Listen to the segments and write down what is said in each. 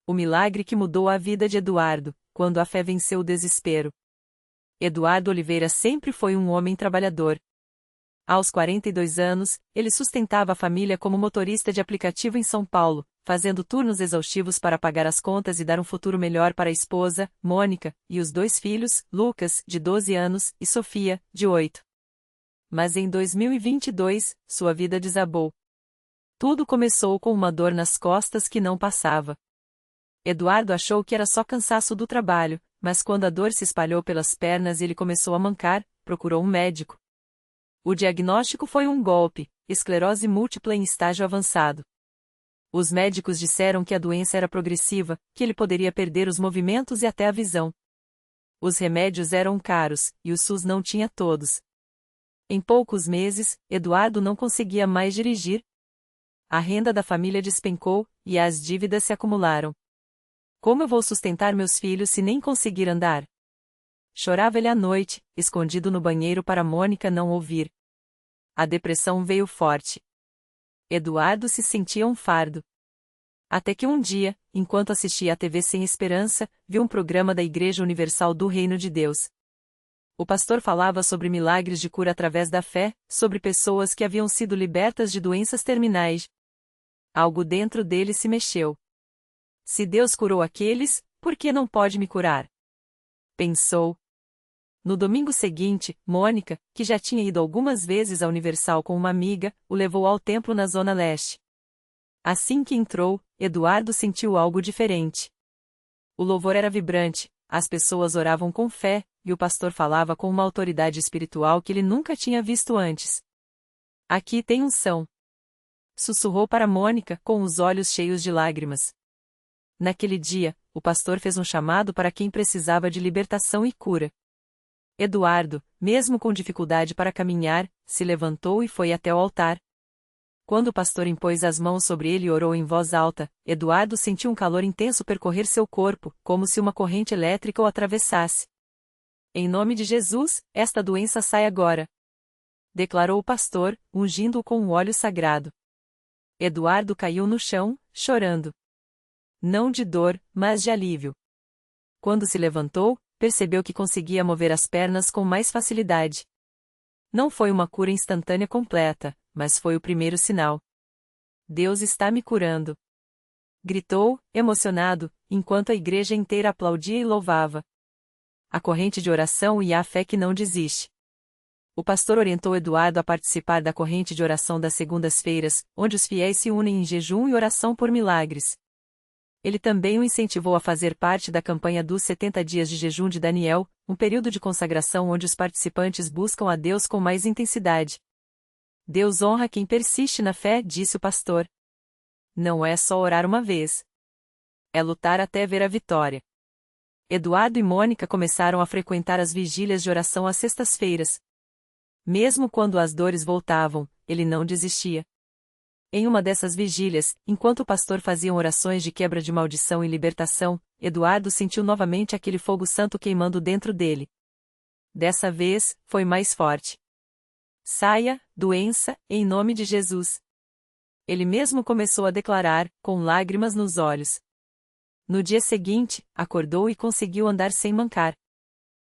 O milagre que mudou a vida de Eduardo, quando a fé venceu o desespero. Eduardo Oliveira sempre foi um homem trabalhador. Aos 42 anos, ele sustentava a família como motorista de aplicativo em São Paulo, fazendo turnos exaustivos para pagar as contas e dar um futuro melhor para a esposa, Mônica, e os dois filhos, Lucas, de 12 anos, e Sofia, de 8. Mas em 2022, sua vida desabou. Tudo começou com uma dor nas costas que não passava. Eduardo achou que era só cansaço do trabalho, mas quando a dor se espalhou pelas pernas e ele começou a mancar, procurou um médico. O diagnóstico foi um golpe, esclerose múltipla em estágio avançado. Os médicos disseram que a doença era progressiva, que ele poderia perder os movimentos e até a visão. Os remédios eram caros, e o SUS não tinha todos. Em poucos meses, Eduardo não conseguia mais dirigir. A renda da família despencou, e as dívidas se acumularam. Como eu vou sustentar meus filhos se nem conseguir andar? Chorava ele à noite, escondido no banheiro para Mônica não ouvir. A depressão veio forte. Eduardo se sentia um fardo. Até que um dia, enquanto assistia à TV sem esperança, viu um programa da Igreja Universal do Reino de Deus. O pastor falava sobre milagres de cura através da fé, sobre pessoas que haviam sido libertas de doenças terminais. Algo dentro dele se mexeu. Se Deus curou aqueles, por que não pode me curar? Pensou. No domingo seguinte, Mônica, que já tinha ido algumas vezes à Universal com uma amiga, o levou ao templo na Zona Leste. Assim que entrou, Eduardo sentiu algo diferente. O louvor era vibrante, as pessoas oravam com fé, e o pastor falava com uma autoridade espiritual que ele nunca tinha visto antes. Aqui tem unção. Sussurrou para Mônica, com os olhos cheios de lágrimas. Naquele dia, o pastor fez um chamado para quem precisava de libertação e cura. Eduardo, mesmo com dificuldade para caminhar, se levantou e foi até o altar. Quando o pastor impôs as mãos sobre ele e orou em voz alta, Eduardo sentiu um calor intenso percorrer seu corpo, como se uma corrente elétrica o atravessasse. Em nome de Jesus, esta doença sai agora, declarou o pastor, ungindo-o com o óleo sagrado. Eduardo caiu no chão, chorando. Não de dor, mas de alívio. Quando se levantou, percebeu que conseguia mover as pernas com mais facilidade. Não foi uma cura instantânea completa, mas foi o primeiro sinal. Deus está me curando. Gritou, emocionado, enquanto a igreja inteira aplaudia e louvava. A corrente de oração e a fé que não desiste. O pastor orientou Eduardo a participar da corrente de oração das segundas-feiras, onde os fiéis se unem em jejum e oração por milagres. Ele também o incentivou a fazer parte da campanha dos 70 dias de jejum de Daniel, um período de consagração onde os participantes buscam a Deus com mais intensidade. Deus honra quem persiste na fé, disse o pastor. Não é só orar uma vez. É lutar até ver a vitória. Eduardo e Mônica começaram a frequentar as vigílias de oração às sextas-feiras. Mesmo quando as dores voltavam, ele não desistia. Em uma dessas vigílias, enquanto o pastor fazia orações de quebra de maldição e libertação, Eduardo sentiu novamente aquele fogo santo queimando dentro dele. Dessa vez, foi mais forte. Saia, doença, em nome de Jesus. Ele mesmo começou a declarar, com lágrimas nos olhos. No dia seguinte, acordou e conseguiu andar sem mancar.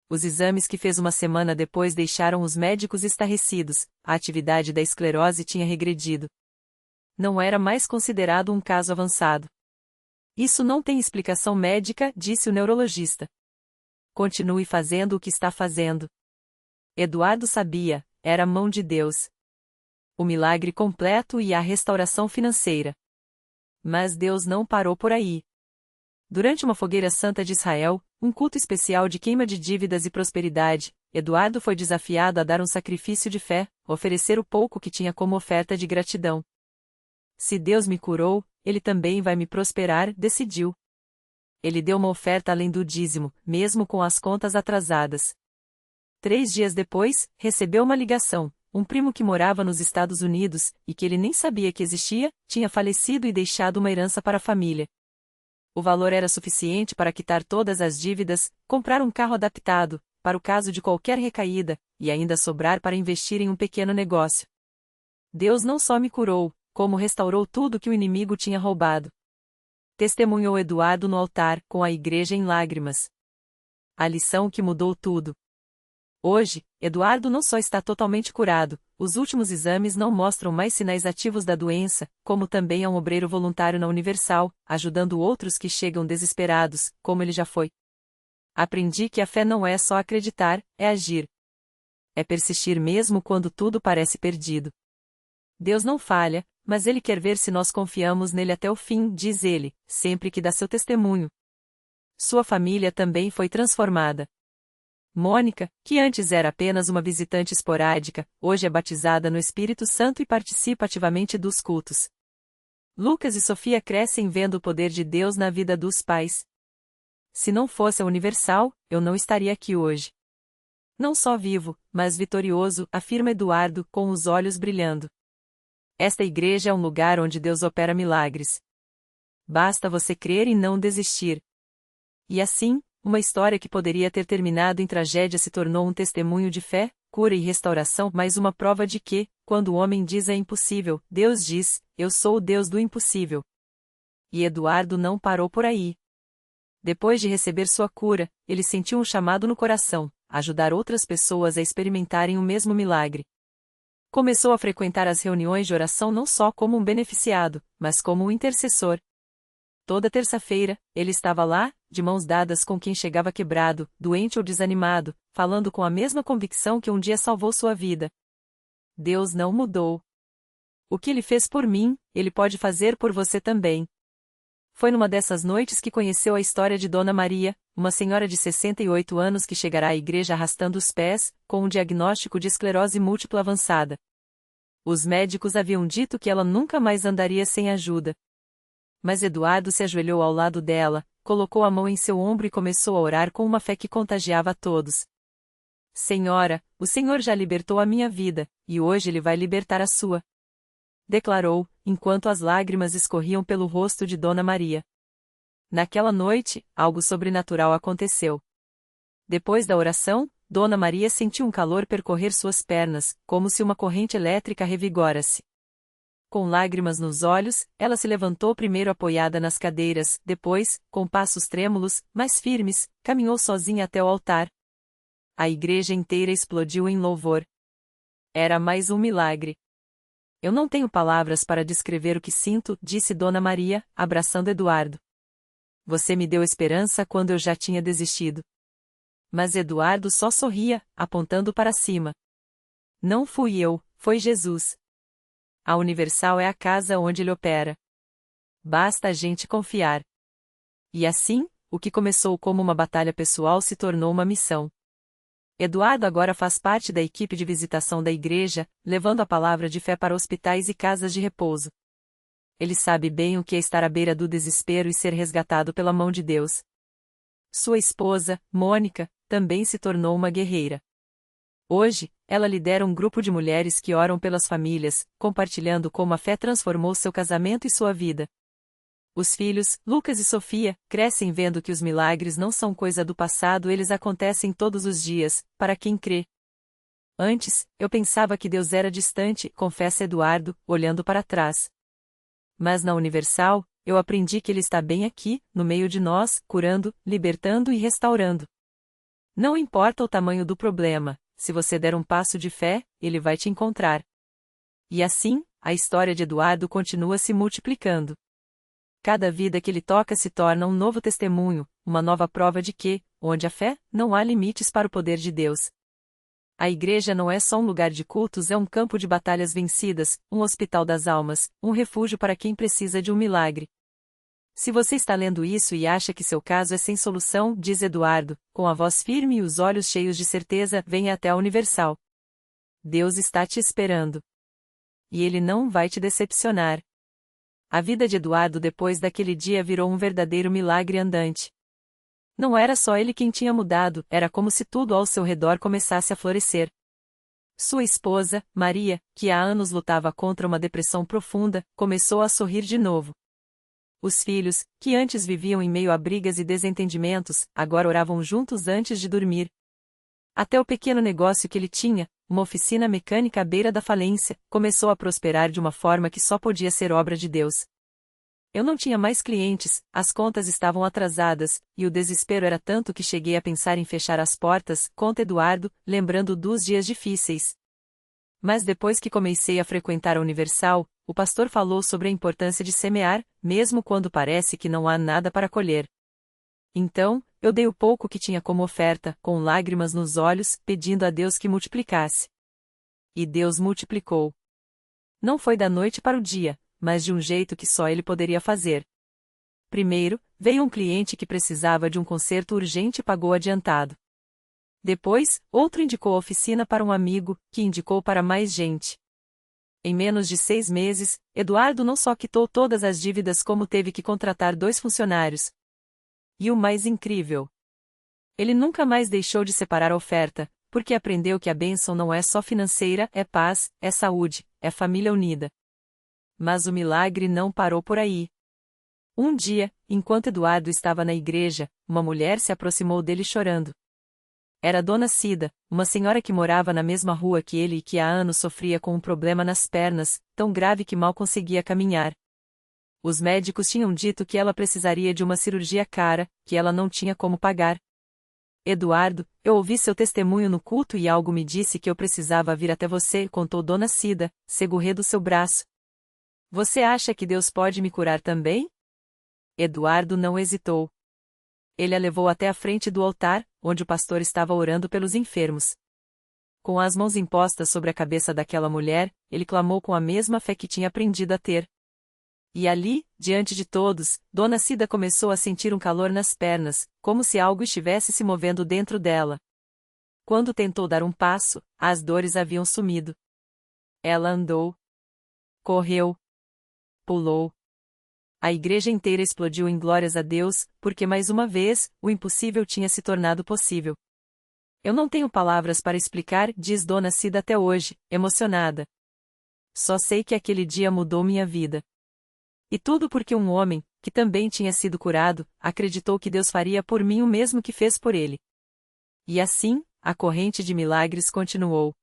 Os exames que fez uma semana depois deixaram os médicos estarrecidos, a atividade da esclerose tinha regredido. Não era mais considerado um caso avançado. Isso não tem explicação médica, disse o neurologista. Continue fazendo o que está fazendo. Eduardo sabia, era a mão de Deus. O milagre completo e a restauração financeira. Mas Deus não parou por aí. Durante uma fogueira santa de Israel, um culto especial de queima de dívidas e prosperidade, Eduardo foi desafiado a dar um sacrifício de fé, oferecer o pouco que tinha como oferta de gratidão. Se Deus me curou, Ele também vai me prosperar, decidiu. Ele deu uma oferta além do dízimo, mesmo com as contas atrasadas. 3 dias depois, recebeu uma ligação. Um primo que morava nos Estados Unidos, e que ele nem sabia que existia, tinha falecido e deixado uma herança para a família. O valor era suficiente para quitar todas as dívidas, comprar um carro adaptado, para o caso de qualquer recaída, e ainda sobrar para investir em um pequeno negócio. Deus não só me curou, como restaurou tudo que o inimigo tinha roubado. Testemunhou Eduardo no altar, com a igreja em lágrimas. A lição que mudou tudo. Hoje, Eduardo não só está totalmente curado, os últimos exames não mostram mais sinais ativos da doença, como também é um obreiro voluntário na Universal, ajudando outros que chegam desesperados, como ele já foi. Aprendi que a fé não é só acreditar, é agir. É persistir mesmo quando tudo parece perdido. Deus não falha, mas Ele quer ver se nós confiamos nele até o fim, diz ele, sempre que dá seu testemunho. Sua família também foi transformada. Mônica, que antes era apenas uma visitante esporádica, hoje é batizada no Espírito Santo e participa ativamente dos cultos. Lucas e Sofia crescem vendo o poder de Deus na vida dos pais. Se não fosse a Universal, eu não estaria aqui hoje. Não só vivo, mas vitorioso, afirma Eduardo, com os olhos brilhando. Esta igreja é um lugar onde Deus opera milagres. Basta você crer e não desistir. E assim, uma história que poderia ter terminado em tragédia se tornou um testemunho de fé, cura e restauração, mais uma prova de que, quando o homem diz é impossível, Deus diz, eu sou o Deus do impossível. E Eduardo não parou por aí. Depois de receber sua cura, ele sentiu um chamado no coração, ajudar outras pessoas a experimentarem o mesmo milagre. Começou a frequentar as reuniões de oração não só como um beneficiado, mas como um intercessor. Toda terça-feira, ele estava lá, de mãos dadas com quem chegava quebrado, doente ou desanimado, falando com a mesma convicção que um dia salvou sua vida. Deus não mudou. O que ele fez por mim, ele pode fazer por você também. Foi numa dessas noites que conheceu a história de Dona Maria, uma senhora de 68 anos que chegará à igreja arrastando os pés, com um diagnóstico de esclerose múltipla avançada. Os médicos haviam dito que ela nunca mais andaria sem ajuda. Mas Eduardo se ajoelhou ao lado dela, colocou a mão em seu ombro e começou a orar com uma fé que contagiava a todos. Senhora, o Senhor já libertou a minha vida, e hoje Ele vai libertar a sua. Declarou, enquanto as lágrimas escorriam pelo rosto de Dona Maria. Naquela noite, algo sobrenatural aconteceu. Depois da oração, Dona Maria sentiu um calor percorrer suas pernas, como se uma corrente elétrica revigorasse. Com lágrimas nos olhos, ela se levantou primeiro apoiada nas cadeiras, depois, com passos trêmulos, mas firmes, caminhou sozinha até o altar. A igreja inteira explodiu em louvor. Era mais um milagre. Eu não tenho palavras para descrever o que sinto, disse Dona Maria, abraçando Eduardo. Você me deu esperança quando eu já tinha desistido. Mas Eduardo só sorria, apontando para cima. Não fui eu, foi Jesus. A Universal é a casa onde ele opera. Basta a gente confiar. E assim, o que começou como uma batalha pessoal se tornou uma missão. Eduardo agora faz parte da equipe de visitação da igreja, levando a palavra de fé para hospitais e casas de repouso. Ele sabe bem o que é estar à beira do desespero e ser resgatado pela mão de Deus. Sua esposa, Mônica, também se tornou uma guerreira. Hoje, ela lidera um grupo de mulheres que oram pelas famílias, compartilhando como a fé transformou seu casamento e sua vida. Os filhos, Lucas e Sofia, crescem vendo que os milagres não são coisa do passado, eles acontecem todos os dias, para quem crê. Antes, eu pensava que Deus era distante, confessa Eduardo, olhando para trás. Mas na Universal, eu aprendi que Ele está bem aqui, no meio de nós, curando, libertando e restaurando. Não importa o tamanho do problema, se você der um passo de fé, Ele vai te encontrar. E assim, a história de Eduardo continua se multiplicando. Cada vida que ele toca se torna um novo testemunho, uma nova prova de que, onde há fé, não há limites para o poder de Deus. A igreja não é só um lugar de cultos, é um campo de batalhas vencidas, um hospital das almas, um refúgio para quem precisa de um milagre. Se você está lendo isso e acha que seu caso é sem solução, diz Eduardo, com a voz firme e os olhos cheios de certeza, venha até a Universal. Deus está te esperando. E Ele não vai te decepcionar. A vida de Eduardo depois daquele dia virou um verdadeiro milagre andante. Não era só ele quem tinha mudado, era como se tudo ao seu redor começasse a florescer. Sua esposa, Maria, que há anos lutava contra uma depressão profunda, começou a sorrir de novo. Os filhos, que antes viviam em meio a brigas e desentendimentos, agora oravam juntos antes de dormir. Até o pequeno negócio que ele tinha, uma oficina mecânica à beira da falência, começou a prosperar de uma forma que só podia ser obra de Deus. Eu não tinha mais clientes, as contas estavam atrasadas, e o desespero era tanto que cheguei a pensar em fechar as portas, conta Eduardo, lembrando dos dias difíceis. Mas depois que comecei a frequentar a Universal, o pastor falou sobre a importância de semear, mesmo quando parece que não há nada para colher. Então, eu dei o pouco que tinha como oferta, com lágrimas nos olhos, pedindo a Deus que multiplicasse. E Deus multiplicou. Não foi da noite para o dia, mas de um jeito que só Ele poderia fazer. Primeiro, veio um cliente que precisava de um conserto urgente e pagou adiantado. Depois, outro indicou a oficina para um amigo, que indicou para mais gente. Em menos de 6 meses, Eduardo não só quitou todas as dívidas como teve que contratar 2 funcionários. E o mais incrível, ele nunca mais deixou de separar a oferta, porque aprendeu que a bênção não é só financeira, é paz, é saúde, é família unida. Mas o milagre não parou por aí. Um dia, enquanto Eduardo estava na igreja, uma mulher se aproximou dele chorando. Era Dona Cida, uma senhora que morava na mesma rua que ele e que há anos sofria com um problema nas pernas, tão grave que mal conseguia caminhar. Os médicos tinham dito que ela precisaria de uma cirurgia cara, que ela não tinha como pagar. Eduardo, eu ouvi seu testemunho no culto e algo me disse que eu precisava vir até você, contou Dona Cida, segurando seu braço. Você acha que Deus pode me curar também? Eduardo não hesitou. Ele a levou até a frente do altar, onde o pastor estava orando pelos enfermos. Com as mãos impostas sobre a cabeça daquela mulher, ele clamou com a mesma fé que tinha aprendido a ter. E ali, diante de todos, Dona Cida começou a sentir um calor nas pernas, como se algo estivesse se movendo dentro dela. Quando tentou dar um passo, as dores haviam sumido. Ela andou. Correu. Pulou. A igreja inteira explodiu em glórias a Deus, porque mais uma vez, o impossível tinha se tornado possível. Eu não tenho palavras para explicar, diz Dona Cida até hoje, emocionada. Só sei que aquele dia mudou minha vida. E tudo porque um homem, que também tinha sido curado, acreditou que Deus faria por mim o mesmo que fez por ele. E assim, a corrente de milagres continuou.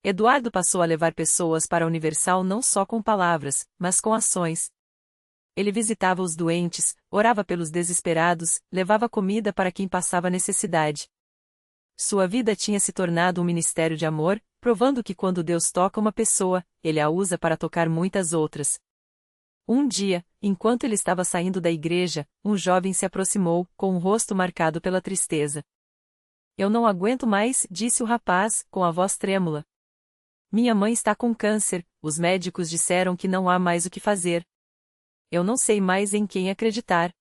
Eduardo passou a levar pessoas para a Universal não só com palavras, mas com ações. Ele visitava os doentes, orava pelos desesperados, levava comida para quem passava necessidade. Sua vida tinha se tornado um ministério de amor, provando que quando Deus toca uma pessoa, Ele a usa para tocar muitas outras. Um dia, enquanto ele estava saindo da igreja, um jovem se aproximou, com o rosto marcado pela tristeza. Eu não aguento mais, disse o rapaz, com a voz trêmula. Minha mãe está com câncer, os médicos disseram que não há mais o que fazer. Eu não sei mais em quem acreditar.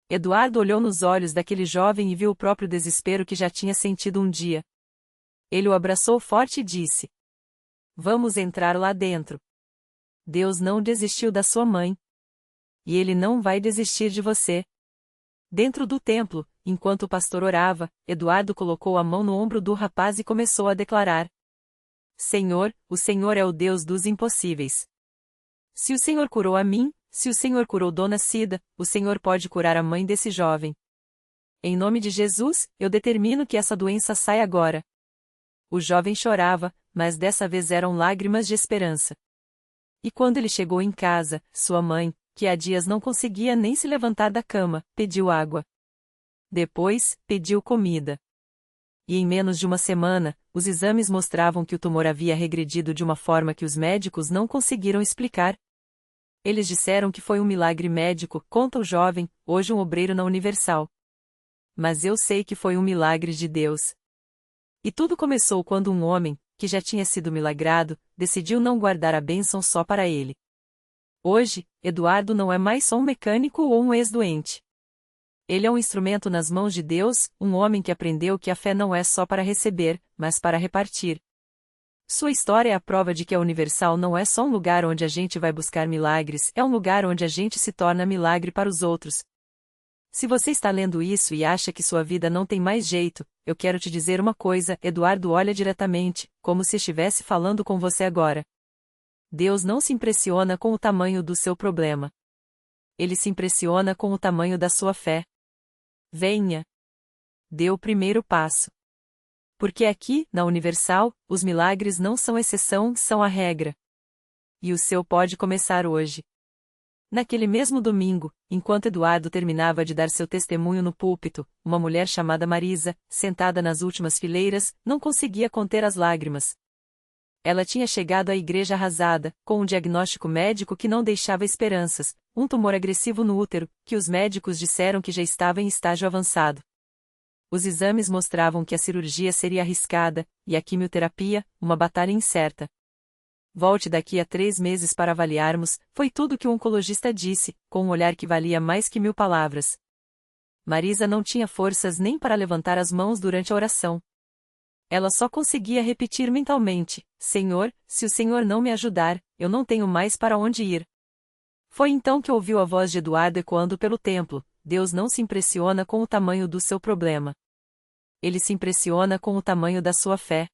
Eduardo olhou nos olhos daquele jovem e viu o próprio desespero que já tinha sentido um dia. Ele o abraçou forte e disse: Vamos entrar lá dentro. Deus não desistiu da sua mãe. E Ele não vai desistir de você. Dentro do templo, enquanto o pastor orava, Eduardo colocou a mão no ombro do rapaz e começou a declarar: Senhor, o Senhor é o Deus dos impossíveis. Se o Senhor curou a mim, se o Senhor curou Dona Cida, o Senhor pode curar a mãe desse jovem. Em nome de Jesus, eu determino que essa doença saia agora. O jovem chorava, mas dessa vez eram lágrimas de esperança. E quando ele chegou em casa, sua mãe, que há dias não conseguia nem se levantar da cama, pediu água. Depois, pediu comida. E em menos de uma semana, os exames mostravam que o tumor havia regredido de uma forma que os médicos não conseguiram explicar. Eles disseram que foi um milagre médico, conta o jovem, hoje um obreiro na Universal. Mas eu sei que foi um milagre de Deus. E tudo começou quando um homem, que já tinha sido milagrado, decidiu não guardar a bênção só para ele. Hoje, Eduardo não é mais só um mecânico ou um ex-doente. Ele é um instrumento nas mãos de Deus, um homem que aprendeu que a fé não é só para receber, mas para repartir. Sua história é a prova de que a Universal não é só um lugar onde a gente vai buscar milagres, é um lugar onde a gente se torna milagre para os outros. Se você está lendo isso e acha que sua vida não tem mais jeito, eu quero te dizer uma coisa, Eduardo olha diretamente, como se estivesse falando com você agora. Deus não se impressiona com o tamanho do seu problema. Ele se impressiona com o tamanho da sua fé. Venha. Dê o primeiro passo. Porque aqui, na Universal, os milagres não são exceção, são a regra. E o seu pode começar hoje. Naquele mesmo domingo, enquanto Eduardo terminava de dar seu testemunho no púlpito, uma mulher chamada Marisa, sentada nas últimas fileiras, não conseguia conter as lágrimas. Ela tinha chegado à igreja arrasada, com um diagnóstico médico que não deixava esperanças, um tumor agressivo no útero, que os médicos disseram que já estava em estágio avançado. Os exames mostravam que a cirurgia seria arriscada, e a quimioterapia, uma batalha incerta. Volte daqui a 3 meses para avaliarmos, foi tudo que o oncologista disse, com um olhar que valia mais que 1000 palavras. Marisa não tinha forças nem para levantar as mãos durante a oração. Ela só conseguia repetir mentalmente: Senhor, se o Senhor não me ajudar, eu não tenho mais para onde ir. Foi então que ouviu a voz de Eduardo ecoando pelo templo: Deus não se impressiona com o tamanho do seu problema. Ele se impressiona com o tamanho da sua fé.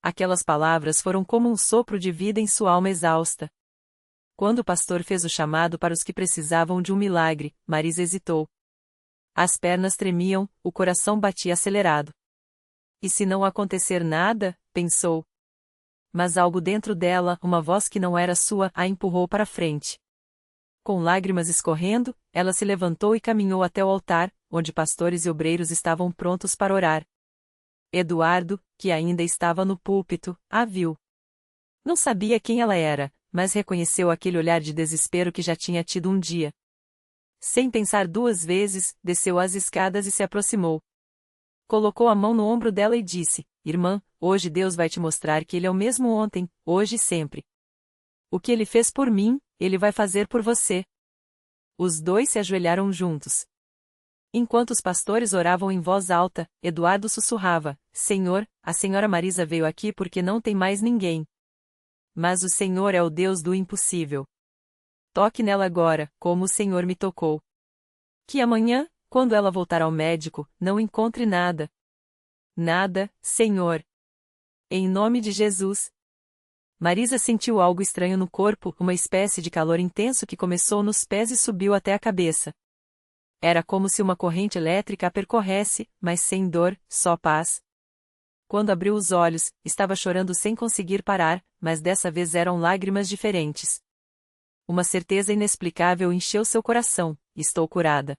Aquelas palavras foram como um sopro de vida em sua alma exausta. Quando o pastor fez o chamado para os que precisavam de um milagre, Marisa hesitou. As pernas tremiam, o coração batia acelerado. E se não acontecer nada, pensou. Mas algo dentro dela, uma voz que não era sua, a empurrou para frente. Com lágrimas escorrendo, ela se levantou e caminhou até o altar, onde pastores e obreiros estavam prontos para orar. Eduardo, que ainda estava no púlpito, a viu. Não sabia quem ela era, mas reconheceu aquele olhar de desespero que já tinha tido um dia. Sem pensar 2 vezes, desceu as escadas e se aproximou. Colocou a mão no ombro dela e disse: Irmã, hoje Deus vai te mostrar que Ele é o mesmo ontem, hoje e sempre. O que Ele fez por mim, Ele vai fazer por você. Os dois se ajoelharam juntos. Enquanto os pastores oravam em voz alta, Eduardo sussurrava: Senhor, a senhora Marisa veio aqui porque não tem mais ninguém. Mas o Senhor é o Deus do impossível. Toque nela agora, como o Senhor me tocou. Que amanhã, quando ela voltar ao médico, não encontre nada. Nada, Senhor. Em nome de Jesus. Marisa sentiu algo estranho no corpo, uma espécie de calor intenso que começou nos pés e subiu até a cabeça. Era como se uma corrente elétrica a percorresse, mas sem dor, só paz. Quando abriu os olhos, estava chorando sem conseguir parar, mas dessa vez eram lágrimas diferentes. Uma certeza inexplicável encheu seu coração: estou curada.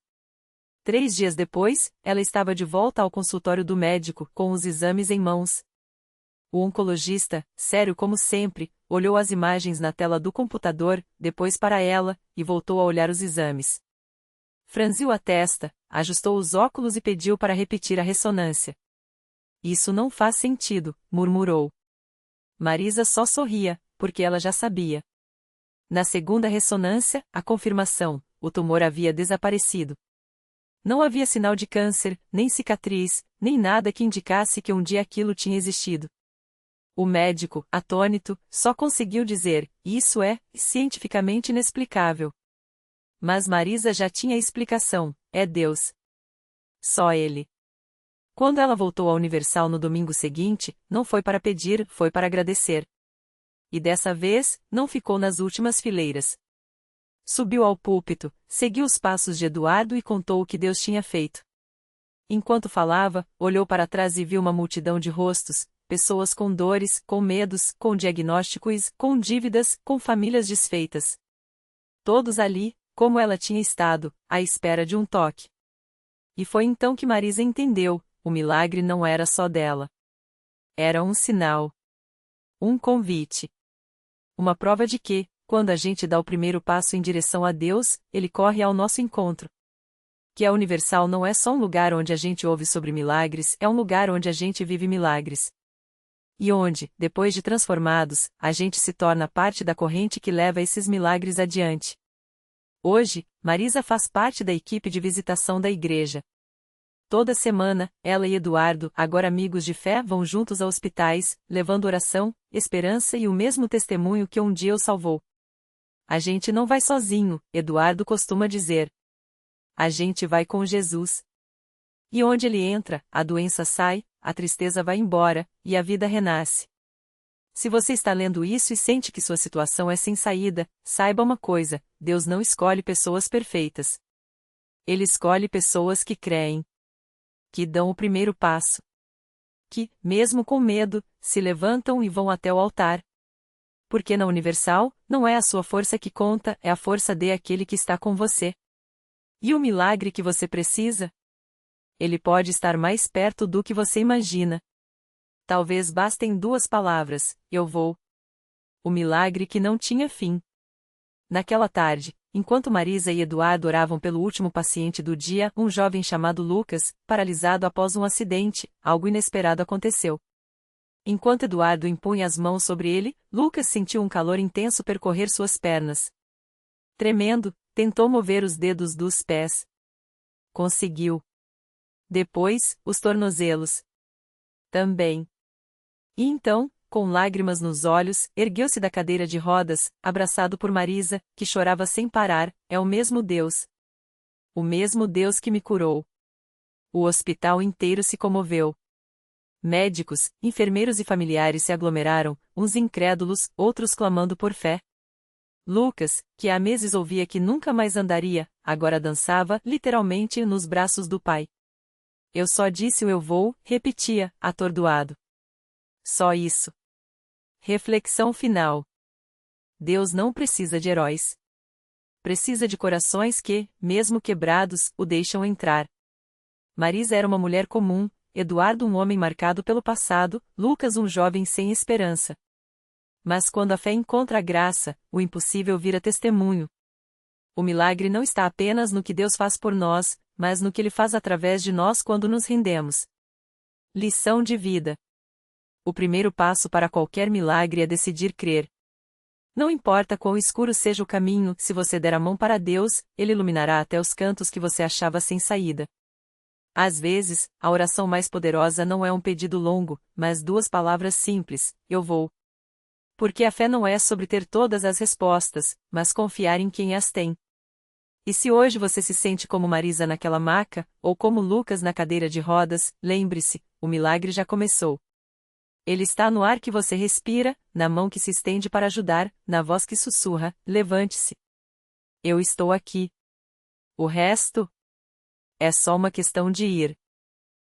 3 dias depois, ela estava de volta ao consultório do médico, com os exames em mãos. O oncologista, sério como sempre, olhou as imagens na tela do computador, depois para ela, e voltou a olhar os exames. Franziu a testa, ajustou os óculos e pediu para repetir a ressonância. Isso não faz sentido, murmurou. Marisa só sorria, porque ela já sabia. Na segunda ressonância, a confirmação: o tumor havia desaparecido. Não havia sinal de câncer, nem cicatriz, nem nada que indicasse que um dia aquilo tinha existido. O médico, atônito, só conseguiu dizer: isso é cientificamente inexplicável. Mas Marisa já tinha a explicação: é Deus. Só Ele. Quando ela voltou à Universal no domingo seguinte, não foi para pedir, foi para agradecer. E dessa vez, não ficou nas últimas fileiras. Subiu ao púlpito, seguiu os passos de Eduardo e contou o que Deus tinha feito. Enquanto falava, olhou para trás e viu uma multidão de rostos, pessoas com dores, com medos, com diagnósticos, com dívidas, com famílias desfeitas. Todos ali, como ela tinha estado, à espera de um toque. E foi então que Marisa entendeu: o milagre não era só dela. Era um sinal. Um convite. Uma prova de que, quando a gente dá o primeiro passo em direção a Deus, Ele corre ao nosso encontro. Que a Universal não é só um lugar onde a gente ouve sobre milagres, é um lugar onde a gente vive milagres. E onde, depois de transformados, a gente se torna parte da corrente que leva esses milagres adiante. Hoje, Marisa faz parte da equipe de visitação da igreja. Toda semana, ela e Eduardo, agora amigos de fé, vão juntos a hospitais, levando oração, esperança e o mesmo testemunho que um dia o salvou. A gente não vai sozinho, Eduardo costuma dizer. A gente vai com Jesus. E onde ele entra, a doença sai, a tristeza vai embora, e a vida renasce. Se você está lendo isso e sente que sua situação é sem saída, saiba uma coisa: Deus não escolhe pessoas perfeitas. Ele escolhe pessoas que creem. Que dão o primeiro passo. Que, mesmo com medo, se levantam e vão até o altar. porque na Universal, não é a sua força que conta, é a força de aquele que está com você. E o milagre que você precisa? Ele pode estar mais perto do que você imagina. Talvez bastem 2 palavras: eu vou. O milagre que não tinha fim. Naquela tarde, enquanto Marisa e Eduardo oravam pelo último paciente do dia, um jovem chamado Lucas, paralisado após um acidente, algo inesperado aconteceu. Enquanto Eduardo impunha as mãos sobre ele, Lucas sentiu um calor intenso percorrer suas pernas. Tremendo, tentou mover os dedos dos pés. Conseguiu. Depois, os tornozelos. Também. E então, com lágrimas nos olhos, ergueu-se da cadeira de rodas, abraçado por Marisa, que chorava sem parar: é o mesmo Deus. O mesmo Deus que me curou. O hospital inteiro se comoveu. Médicos, enfermeiros e familiares se aglomeraram, uns incrédulos, outros clamando por fé. Lucas, que há meses ouvia que nunca mais andaria, agora dançava, literalmente, nos braços do pai. Eu só disse o eu vou, repetia, atordoado. Só isso. Reflexão final. Deus não precisa de heróis. Precisa de corações que, mesmo quebrados, o deixam entrar. Marisa era uma mulher comum, Eduardo um homem marcado pelo passado, Lucas um jovem sem esperança. Mas quando a fé encontra a graça, o impossível vira testemunho. O milagre não está apenas no que Deus faz por nós, mas no que Ele faz através de nós quando nos rendemos. Lição de vida. O primeiro passo para qualquer milagre é decidir crer. Não importa quão escuro seja o caminho, se você der a mão para Deus, Ele iluminará até os cantos que você achava sem saída. Às vezes, a oração mais poderosa não é um pedido longo, mas 2 palavras simples: eu vou. Porque a fé não é sobre ter todas as respostas, mas confiar em quem as tem. E se hoje você se sente como Marisa naquela maca, ou como Lucas na cadeira de rodas, lembre-se, o milagre já começou. Ele está no ar que você respira, na mão que se estende para ajudar, na voz que sussurra: levante-se. Eu estou aqui. O resto? É só uma questão de ir.